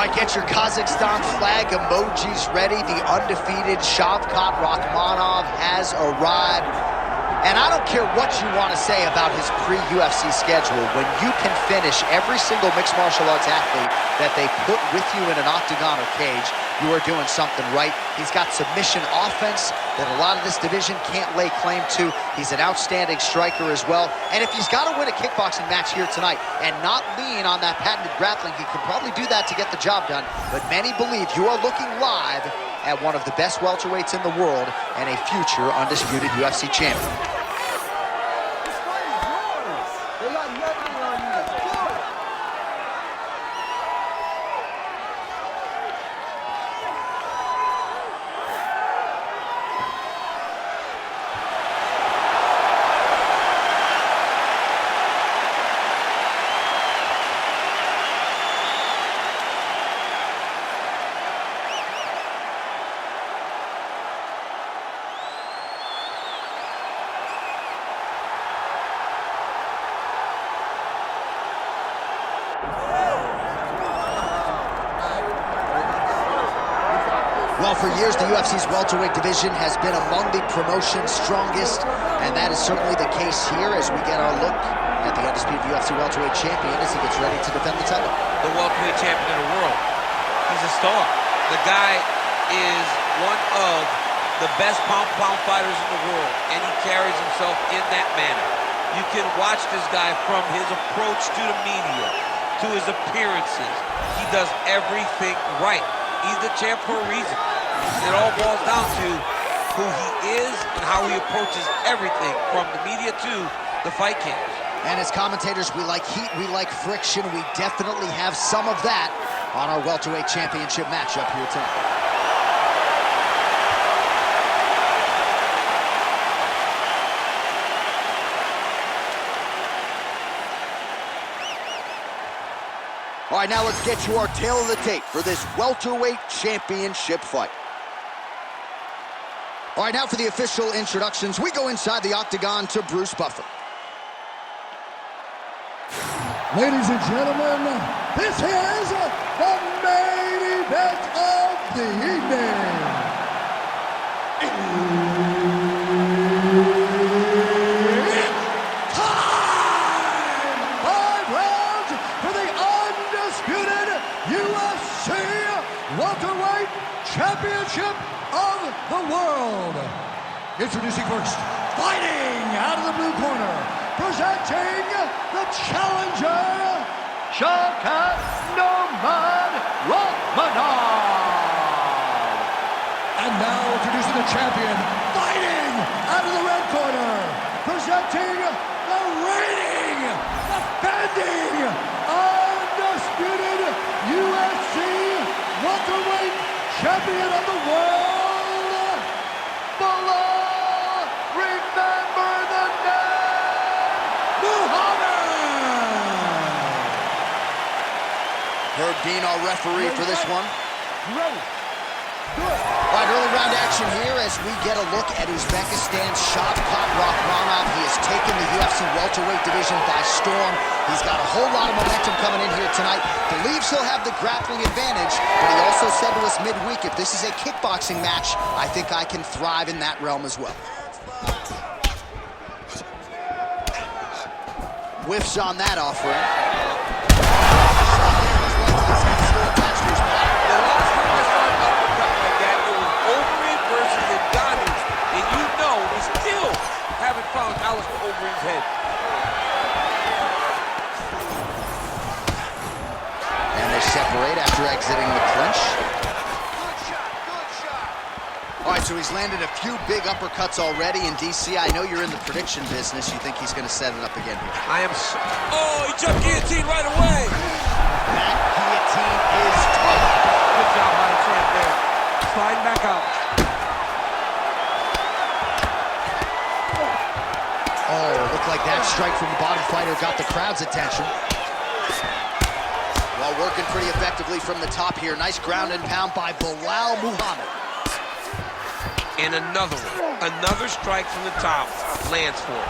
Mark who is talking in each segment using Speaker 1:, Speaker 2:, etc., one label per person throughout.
Speaker 1: All right, get your Kazakhstan flag emojis ready. The undefeated Shavkat Rakhmonov has arrived. And I don't care what you want to say about his pre-UFC schedule. When you can finish every single mixed martial arts athlete that they put with you in an octagon or cage, you are doing something right. He's got submission offense that a lot of this division can't lay claim to. He's an outstanding striker as well. And if he's got to win a kickboxing match here tonight and not lean on that patented grappling, he can probably do that to get the job done. But many believe you are looking live at one of the best welterweights in the world and a future undisputed UFC champion. Well, for years, the UFC's welterweight division has been among the promotion's strongest, and that is certainly the case here as we get our look at the undisputed UFC welterweight champion as he gets ready to defend the title.
Speaker 2: The welterweight champion of the world. He's a star. The guy is one of the best pound-for-pound fighters in the world, and he carries himself in that manner. You can watch this guy from his approach to the media, to his appearances. He does everything right. He's the champ for a reason. It all boils down to who he is and how he approaches everything from the media to the fight camp.
Speaker 1: And as commentators, we like heat, we like friction. We definitely have some of that on our welterweight championship matchup here tonight. All right, now let's get to our tail of the tape for this welterweight championship fight. All right, now for the official introductions, we go inside the octagon to Bruce Buffer.
Speaker 3: Ladies and gentlemen, this is the main event of the evening. It's time! 5 rounds for the undisputed UFC welterweight championship of the world. Introducing first, fighting out of the blue corner, presenting the challenger, Shavkat Rakhmonov. And now introducing the champion, fighting out of the red corner, presenting the reigning, defending, undisputed UFC welterweight champion of the world, Belal, remember the name, Muhammad.
Speaker 1: Herb Dean, our referee for this one.
Speaker 3: Ready. Good.
Speaker 1: All right, early round action here as we get a look at Uzbekistan's Shavkat Rakhmonov. He has taken the UFC welterweight division by storm. He's got a whole lot of momentum coming in here tonight. Believes he'll have the grappling advantage, but he also said to us midweek, if this is a kickboxing match, I think I can thrive in that realm as well. Whiffs on that offering.
Speaker 2: Found Alistair Overeem's head.
Speaker 1: And they separate after exiting the clinch. All right, so he's landed a few big uppercuts already in DC. I know you're in the prediction business. You think he's going to set it up again here?
Speaker 2: I am. Oh, he jumped guillotine right away.
Speaker 1: That guillotine is tough.
Speaker 2: Good job by the champ there. Sliding back out.
Speaker 1: Oh, looked like that strike from the bottom fighter got the crowd's attention. Well, working pretty effectively from the top here. Nice ground and pound by Belal Muhammad.
Speaker 2: And another one. Another strike from the top lands for him.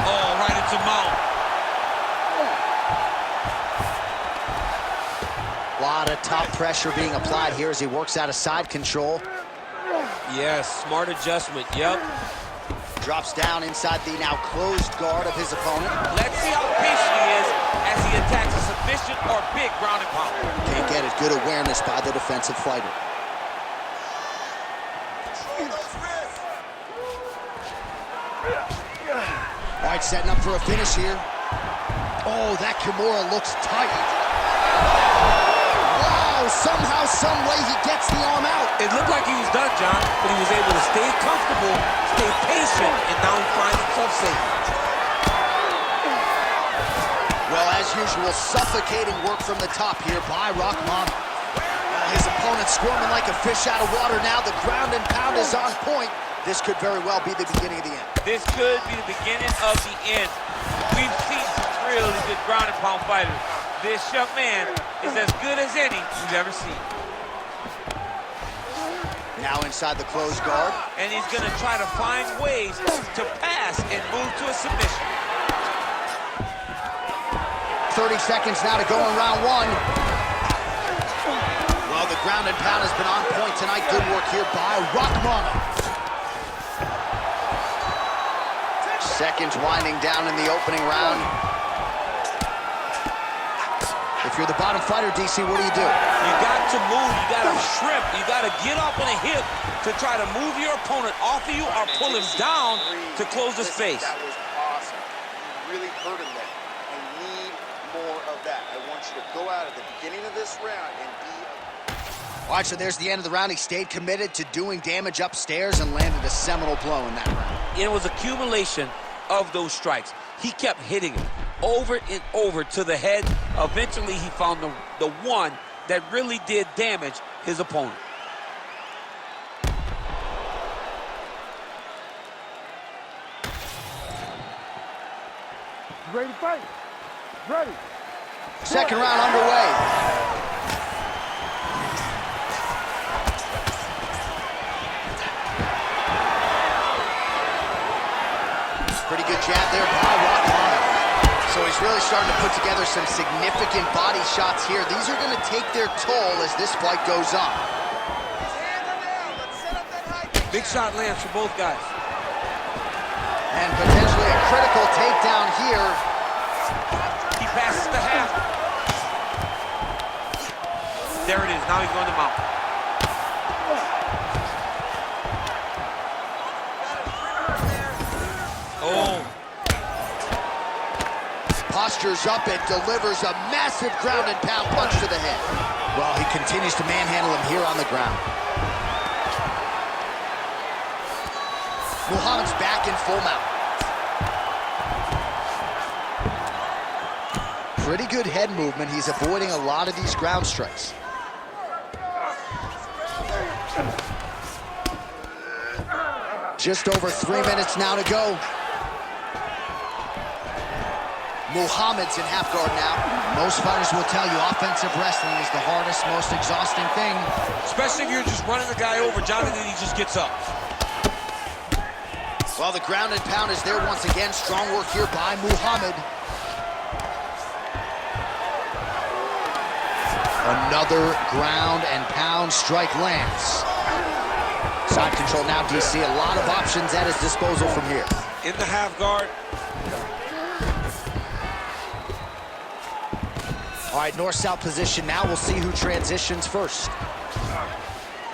Speaker 2: Oh, right into mount.
Speaker 1: lot of top pressure being applied here as he works out of side control.
Speaker 2: Yes, smart adjustment, yep.
Speaker 1: Drops down inside the now closed guard of his opponent.
Speaker 2: Let's see how patient he is as he attacks a submission or big ground and pound.
Speaker 1: Can't get it. Good awareness by the defensive fighter. All right, setting up for a finish here. Oh, that Kimura looks tight. Wow, somehow, some way he gets the arm out.
Speaker 2: It looked like he was done, John, but he was able to stay comfortable, stay patient, and now he finds himself safe.
Speaker 1: Well, as usual, suffocating work from the top here by Rakhmonov. His opponent squirming like a fish out of water now. The ground and pound is on point. This could very well be the beginning of the end.
Speaker 2: This could be the beginning of the end. We've seen some really good ground and pound fighters. This young man is as good as any we've ever seen.
Speaker 1: Now inside the closed guard.
Speaker 2: And he's gonna try to find ways to pass and move to a submission.
Speaker 1: 30 seconds now to go in round one. Well, the ground and pound has been on point tonight. Good work here by Rakhmonov. Seconds winding down in the opening round. If you're the bottom fighter, DC, what do you do?
Speaker 2: You got to move, you got to shrimp, you got to get up on a hip to try to move your opponent off of you or pull him down to close the space.
Speaker 4: That was awesome. You really hurt him there. I need more of that. I want you to go out at the beginning of this round and be...
Speaker 1: All right, so there's the end of the round. He stayed committed to doing damage upstairs and landed a seminal blow in that round.
Speaker 2: It was accumulation of those strikes. He kept hitting him over and over to the head. Eventually, he found the one that really did damage his opponent.
Speaker 3: You ready to fight? Ready.
Speaker 1: Second round underway. Pretty good jab there by Rakhmonov. So he's really starting to put together some significant body shots here. These are going to take their toll as this fight goes on.
Speaker 2: Big shot lands for both guys.
Speaker 1: And potentially a critical takedown here.
Speaker 2: He passes the half. There it is. Now he's going to mount. Oh.
Speaker 1: Postures up and delivers a massive ground and pound punch to the head. Well, he continues to manhandle him here on the ground. Muhammad's back in full mount. Pretty good head movement. He's avoiding a lot of these ground strikes. Just over 3 minutes now to go. Muhammad's in half guard now. Most fighters will tell you offensive wrestling is the hardest, most exhausting thing.
Speaker 2: Especially if you're just running the guy over, Johnny, then he just gets up.
Speaker 1: Well, the ground and pound is there once again. Strong work here by Muhammad. Another ground and pound strike lands. Side control now, DC. A lot of options at his disposal from here.
Speaker 2: In the half guard.
Speaker 1: All right, north-south position now. We'll see who transitions first.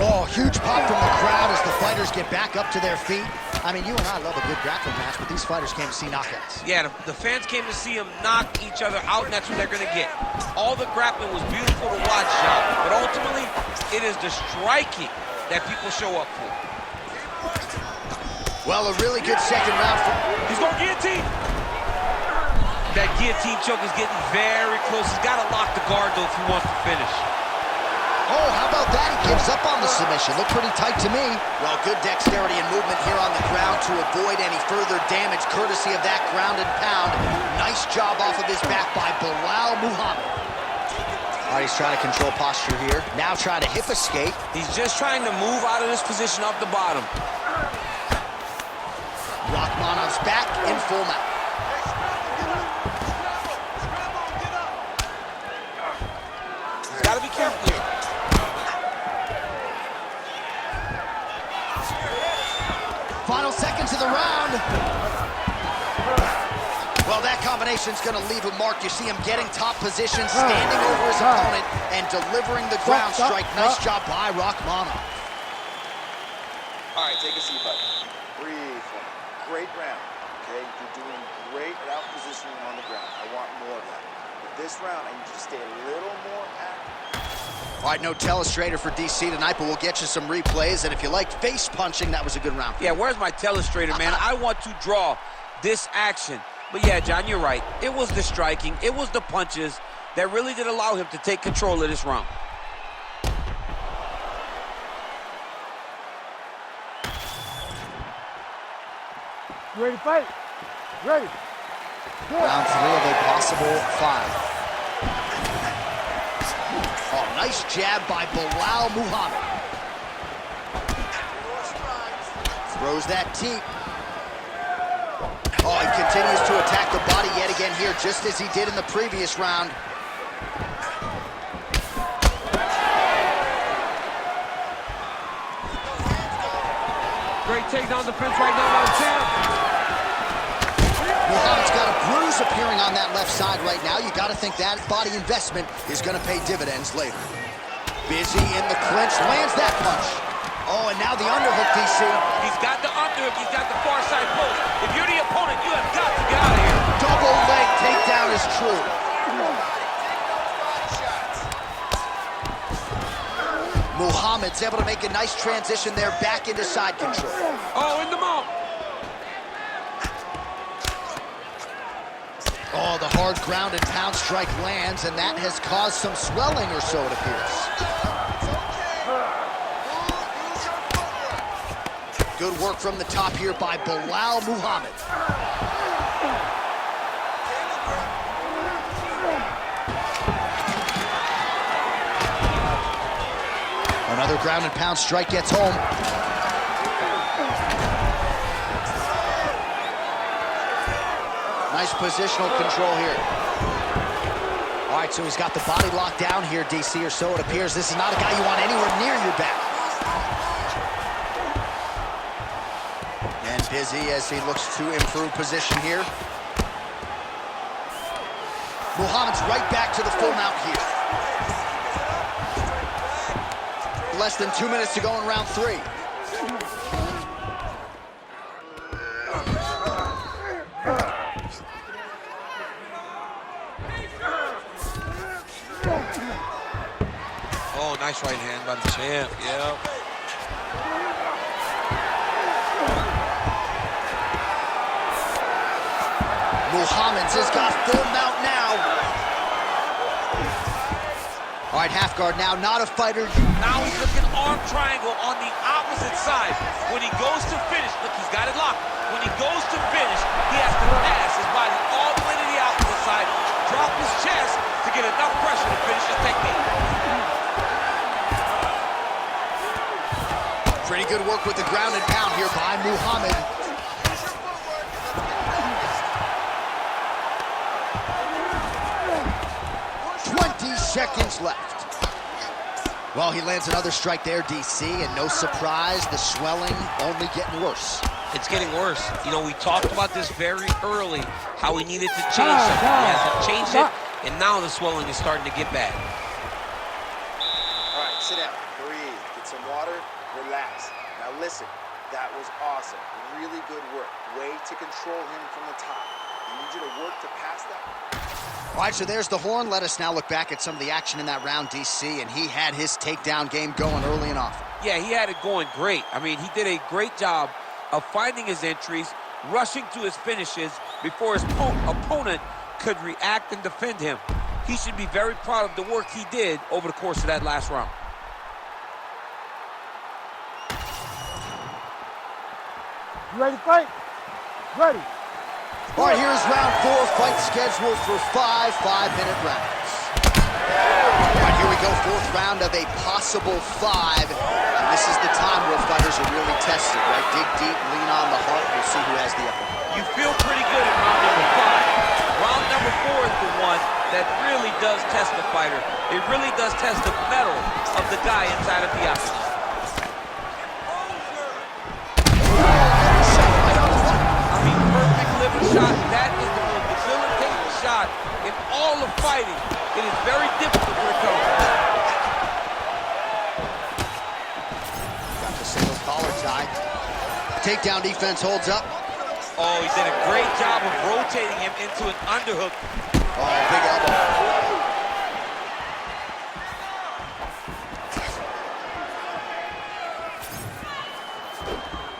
Speaker 1: Oh, huge pop from the crowd as the fighters get back up to their feet. I mean, you and I love a good grappling match, but these fighters came to see knockouts.
Speaker 2: Yeah, the fans came to see them knock each other out, and that's what they're going to get. All the grappling was beautiful to watch, John, but ultimately, it is the striking that people show up for.
Speaker 1: Well, a really good second round.
Speaker 2: He's going to guillotine. That guillotine choke is getting very close. He's got to lock the guard, though, if he wants to finish.
Speaker 1: Oh, how about that? He gives up on the submission. Looked pretty tight to me. Well, good dexterity and movement here on the ground to avoid any further damage, courtesy of that ground and pound. Nice job off of his back by Belal Muhammad. All right, he's trying to control posture here. Now trying to hip escape.
Speaker 2: He's just trying to move out of this position off the bottom.
Speaker 1: Rakhmonov's back in full mount.
Speaker 2: He's got to be careful
Speaker 1: combination's gonna leave a mark. You see him getting top position, standing over his opponent, and delivering the ground strike. Nice job by Rakhmonov.
Speaker 4: All right, take a seat, buddy. Breathe. Great round, okay? You're doing great at out-positioning on the ground. I want more of that. But this round, I need you to stay a little more active.
Speaker 1: All right, no telestrator for DC tonight, but we'll get you some replays. And if you liked face punching, that was a good round.
Speaker 2: Yeah, where's my telestrator, man? I want to draw this action. But yeah, John, you're right. It was the striking, it was the punches that really did allow him to take control of this round.
Speaker 3: You ready to fight? Ready.
Speaker 1: Round 3 of a possible 5. Oh, nice jab by Belal Muhammad. Throws that teep. Oh, he continues to attack the body yet again here, just as he did in the previous round.
Speaker 2: Great takedown defense right now by the champ.
Speaker 1: Muhammad's got a bruise appearing on that left side right now. You got to think that body investment is going to pay dividends later. Busy in the clinch, lands that punch. Oh, and now the underhook, DC.
Speaker 2: He's got the underhook, he's got the far side post. If you're the opponent, you have got to get out of here.
Speaker 1: Double leg takedown is true. Muhammad's able to make a nice transition there back into side control.
Speaker 2: Oh, in the mount.
Speaker 1: Oh, the hard ground and pound strike lands, and that has caused some swelling or so, it appears. Good work from the top here by Belal Muhammad. Another ground and pound strike gets home. Nice positional control here. All right, so he's got the body locked down here, DC, or so it appears. This is not a guy you want anywhere near your back. And Busy as he looks to improve position here. Muhammad's right back to the full mount here. Less than 2 minutes to go in round 3.
Speaker 2: Oh, nice right hand by the champ, yeah.
Speaker 1: Muhammad's has got full mount now. All right, half guard now, not a fighter.
Speaker 2: Now he's looking arm triangle on the opposite side. When he goes to finish, look, he's got it locked. When he goes to finish, he has to pass his body all the way to the opposite side, drop his chest to get enough pressure to finish his technique.
Speaker 1: Pretty good work with the ground and pound here by Muhammad. Seconds left. Well, he lands another strike there, DC, and no surprise, the swelling only getting worse.
Speaker 2: It's getting worse. You know, we talked about this very early, how he needed to change something. He hasn't changed it, and now the swelling is starting to get bad.
Speaker 4: All right, sit down, breathe, get some water, relax. Now listen, that was awesome. Really good work. Way to control him from the top. I need you to work to pass that.
Speaker 1: All right, so there's the horn. Let us now look back at some of the action in that round, DC, and he had his takedown game going early and often.
Speaker 2: Yeah, he had it going great. I mean, he did a great job of finding his entries, rushing to his finishes before his opponent could react and defend him. He should be very proud of the work he did over the course of that last round.
Speaker 3: You ready to fight? Ready.
Speaker 1: All right, here's round 4, fight scheduled for 5 5-minute rounds. All right, here we go, 4th round of a possible 5. And this is the time where fighters are really tested, right? Dig deep, lean on the heart, we'll see who has the upper hand.
Speaker 2: You feel pretty good in round number 5. Round number 4 is the one that really does test the fighter. It really does test the mettle of the guy inside of the octagon. Shot. That is the most debilitating in all of fighting, it is very difficult to recover.
Speaker 1: Got the single collar tie. Takedown defense holds up.
Speaker 2: Oh, he did a great job of rotating him into an underhook.
Speaker 1: Oh, big elbow.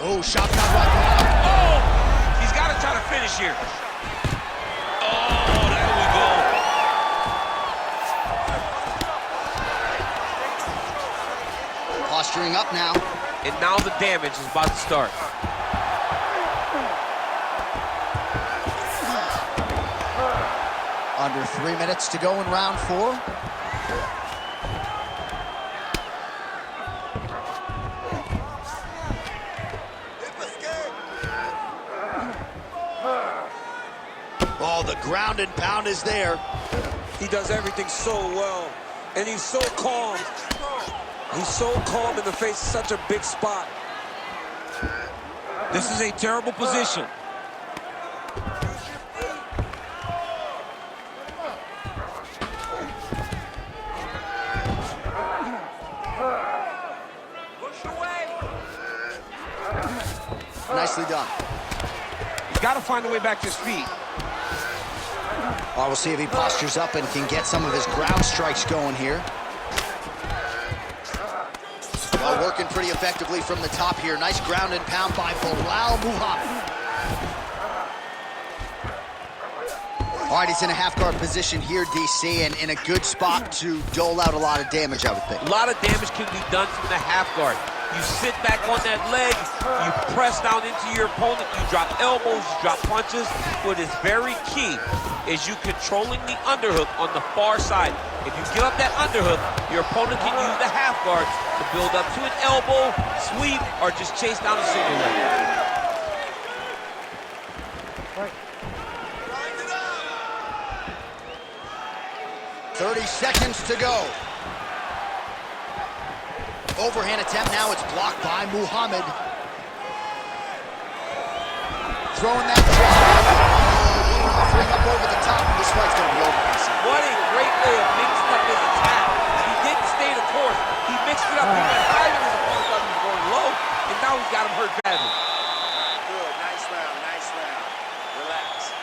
Speaker 1: Oh, Shavkat Rakhmonov.
Speaker 2: Oh, he's got to try to finish here. Oh, there we go.
Speaker 1: Posturing up now.
Speaker 2: And now the damage is about to start.
Speaker 1: Under 3 minutes to go in round 4. Oh, the ground and pound is there.
Speaker 2: He does everything so well, and he's so calm. He's so calm in the face of such a big spot. This is a terrible position.
Speaker 1: Nicely done.
Speaker 2: He's got to find a way back to his feet.
Speaker 1: Oh, we'll see if he postures up and can get some of his ground strikes going here. Well, working pretty effectively from the top here. Nice ground and pound by Belal Muhammad. All right, he's in a half-guard position here, DC, and in a good spot to dole out a lot of damage, I would think.
Speaker 2: A lot of damage can be done from the half guard. You sit back on that leg, you press down into your opponent, you drop elbows, you drop punches. What is very key is you controlling the underhook on the far side. If you give up that underhook, your opponent can use the half guard to build up to an elbow, sweep, or just chase down a single leg.
Speaker 1: 30 seconds to go. Overhand attempt, now it's blocked by Muhammad. Throwing that jab. Offering up over the top. This fight's going to be over.
Speaker 2: What a great way of mixing up his attack. He didn't stay the course. He mixed it up. He went higher than his opponent thought he was going low, and now he's got him hurt badly.
Speaker 4: Good, nice round, nice round. Relax.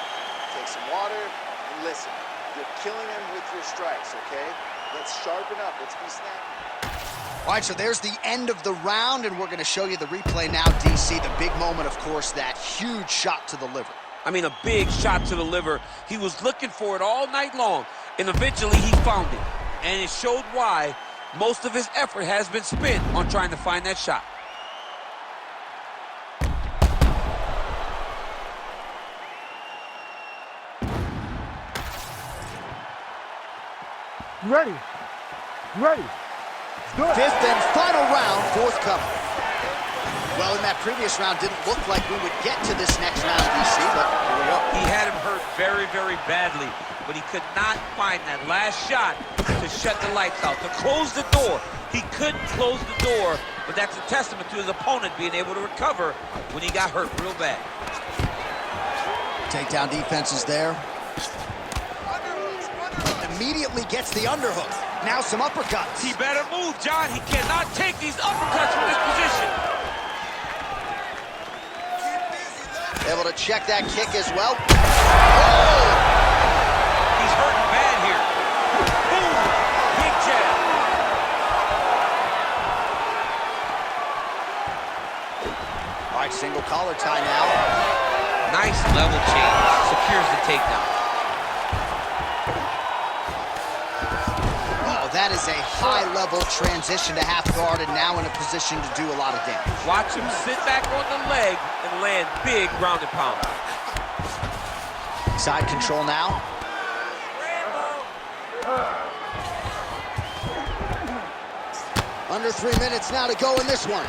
Speaker 4: Take some water and listen. You're killing him with your strikes, okay? Let's sharpen up. Let's be snappy.
Speaker 1: All right, so there's the end of the round, and we're going to show you the replay now, DC. The big moment, of course, that huge shot to the liver.
Speaker 2: I mean, a big shot to the liver. He was looking for it all night long, and eventually he found it. And it showed why most of his effort has been spent on trying to find that shot.
Speaker 3: You ready? You ready? Let's do it.
Speaker 1: Fifth and final round, forthcoming. Well, in that previous round, didn't look like we would get to this next round, DC, but here we go.
Speaker 2: He had him hurt very, very badly, but he could not find that last shot to shut the lights out, to close the door. He couldn't close the door, but that's a testament to his opponent being able to recover when he got hurt real bad.
Speaker 1: Takedown defense is there. Immediately gets the underhook. Now some uppercuts.
Speaker 2: He better move, John. He cannot take these uppercuts from this position.
Speaker 1: Able to check that kick as well. Oh!
Speaker 2: He's hurting bad here. Boom! Big jab.
Speaker 1: All right, single collar tie now.
Speaker 2: Nice level change. Secures the takedown.
Speaker 1: That is a high-level transition to half guard and now in a position to do a lot of damage.
Speaker 2: Watch him sit back on the leg and land big ground and pound.
Speaker 1: Side control now. Under 3 minutes now to go in this one.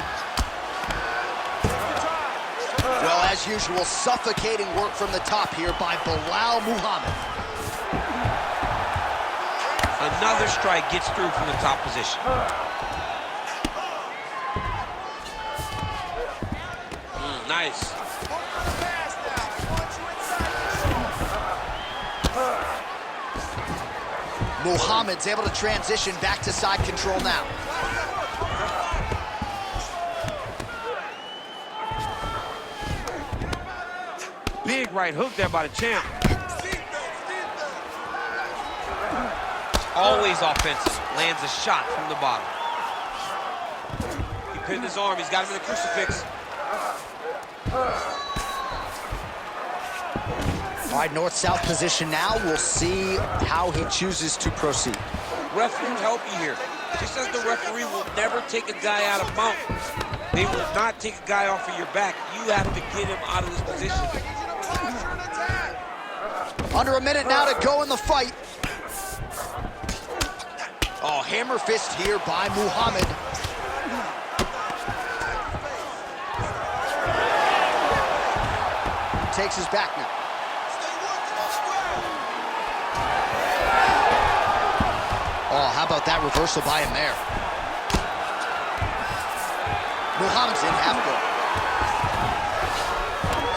Speaker 1: Well, as usual, suffocating work from the top here by Belal Muhammad.
Speaker 2: Another strike gets through from the top position. Nice.
Speaker 1: Muhammad's able to transition back to side control now.
Speaker 2: Big right hook there by the champ. Always offensive. Lands a shot from the bottom. He pinned his arm. He's got him in a crucifix.
Speaker 1: All right, north-south position now. We'll see how he chooses to proceed.
Speaker 2: Referee will help you here. Just as the referee will never take a guy out of mount, they will not take a guy off of your back. You have to get him out of this position.
Speaker 1: Under a minute now to go in the fight. Oh, hammer fist here by Muhammad. Takes his back now. Oh, how about that reversal by him there? Muhammad's in half guard.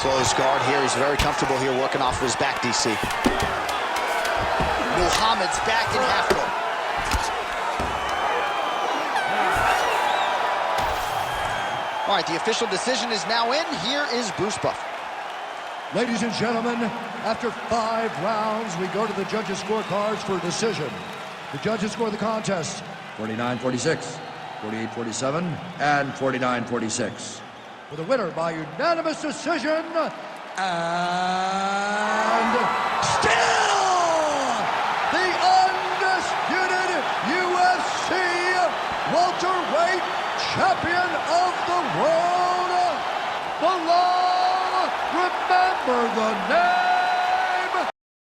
Speaker 1: Close guard here. He's very comfortable here working off of his back, DC. Muhammad's back in half guard. All right, the official decision is now in. Here is Bruce Buffer.
Speaker 3: Ladies and gentlemen, after 5 rounds, we go to the judges' scorecards for a decision. The judges score the contest 49-46, 48-47, and 49-46. For the winner by unanimous decision, and still the undisputed UFC welterweight champion of the world, Belal. Remember the name.